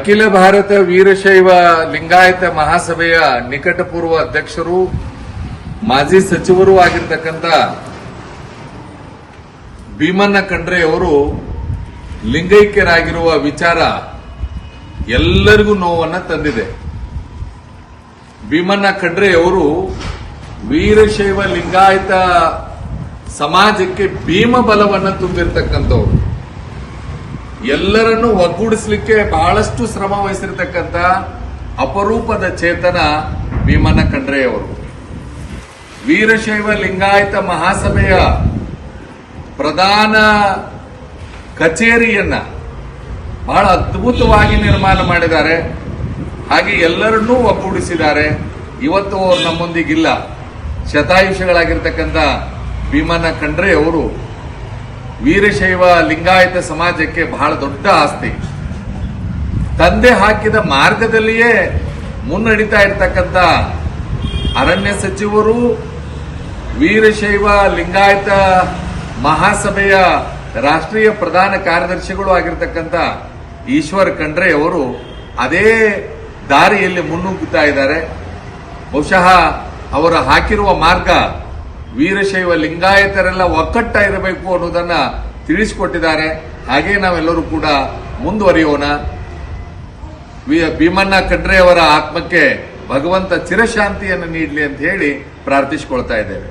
ಅಖಿಲ ಭಾರತ ವೀರಶೈವ ಲಿಂಗಾಯತ ಮಹಾಸಭೆಯ ನಿಕಟಪೂರ್ವ ಅಧ್ಯಕ್ಷರು ಮಾಜಿ ಸಚಿವರೂ ಆಗಿರ್ತಕ್ಕಂಥ ಭೀಮಣ್ಣ ಖಂಡ್ರೆ ಅವರು ಲಿಂಗೈಕ್ಯರಾಗಿರುವ ವಿಚಾರ ಎಲ್ಲರಿಗೂ ನೋವನ್ನ ತಂದಿದೆ. ಭೀಮಣ್ಣ ಖಂಡ್ರೆ ಅವರು ವೀರಶೈವ ಲಿಂಗಾಯತ ಸಮಾಜಕ್ಕೆ ಭೀಮ ಬಲವನ್ನು ತುಂಬಿರ್ತಕ್ಕಂಥವ್ರು. ಎಲ್ಲರನ್ನೂ ಒಗ್ಗೂಡಿಸಲಿಕ್ಕೆ ಬಹಳಷ್ಟು ಶ್ರಮ ವಹಿಸಿರ್ತಕ್ಕಂಥ ಅಪರೂಪದ ಚೇತನ ಭೀಮಣ್ಣ ಖಂಡ್ರೆ ಅವರು. ವೀರಶೈವ ಲಿಂಗಾಯತ ಮಹಾಸಭೆಯ ಪ್ರಧಾನ ಕಚೇರಿಯನ್ನ ಬಹಳ ಅದ್ಭುತವಾಗಿ ನಿರ್ಮಾಣ ಮಾಡಿದ್ದಾರೆ. ಹಾಗೆ ಎಲ್ಲರನ್ನೂ ಒಗ್ಗೂಡಿಸಿದ್ದಾರೆ. ಇವತ್ತು ಅವರು ನಮ್ಮೊಂದಿಗಿಲ್ಲ. ಶತಾಯುಷಗಳಾಗಿರ್ತಕ್ಕಂಥ ಭೀಮಣ್ಣ ಖಂಡ್ರೆ ಅವರು ವೀರಶೈವ ಲಿಂಗಾಯತ ಸಮಾಜಕ್ಕೆ ಬಹಳ ದೊಡ್ಡ ಆಸ್ತಿ. ತಂದೆ ಹಾಕಿದ ಮಾರ್ಗದಲ್ಲಿಯೇ ಮುನ್ನಡೀತಾ ಇರತಕ್ಕಂಥ ಅರಣ್ಯ ಸಚಿವರು, ವೀರಶೈವ ಲಿಂಗಾಯತ ಮಹಾಸಭೆಯ ರಾಷ್ಟ್ರೀಯ ಪ್ರಧಾನ ಕಾರ್ಯದರ್ಶಿಗಳು ಆಗಿರ್ತಕ್ಕಂಥ ಈಶ್ವರ್ ಖಂಡ್ರೆ ಅವರು ಅದೇ ದಾರಿಯಲ್ಲಿ ಮುನ್ನುಗ್ಗುತ್ತಾ ಇದ್ದಾರೆ. ಬಹುಶಃ ಅವರು ಹಾಕಿರುವ ಮಾರ್ಗ ವೀರಶೈವ ಲಿಂಗಾಯತರೆಲ್ಲ ಒಕ್ಕಟ್ಟಾಗಿರಬೇಕು ಅನ್ನೋದನ್ನ ತಿಳಿಸಿಕೊಟ್ಟಿದ್ದಾರೆ. ಹಾಗೆ ನಾವೆಲ್ಲರೂ ಕೂಡ ಮುಂದುವರಿಯೋಣ. ಭೀಮಣ್ಣ ಖಂಡ್ರೆ ಅವರ ಆತ್ಮಕ್ಕೆ ಭಗವಂತ ಚಿರಶಾಂತಿಯನ್ನು ನೀಡಲಿ ಅಂತ ಹೇಳಿ ಪ್ರಾರ್ಥಿಸಿಕೊಳ್ತಾ ಇದ್ದೇವೆ.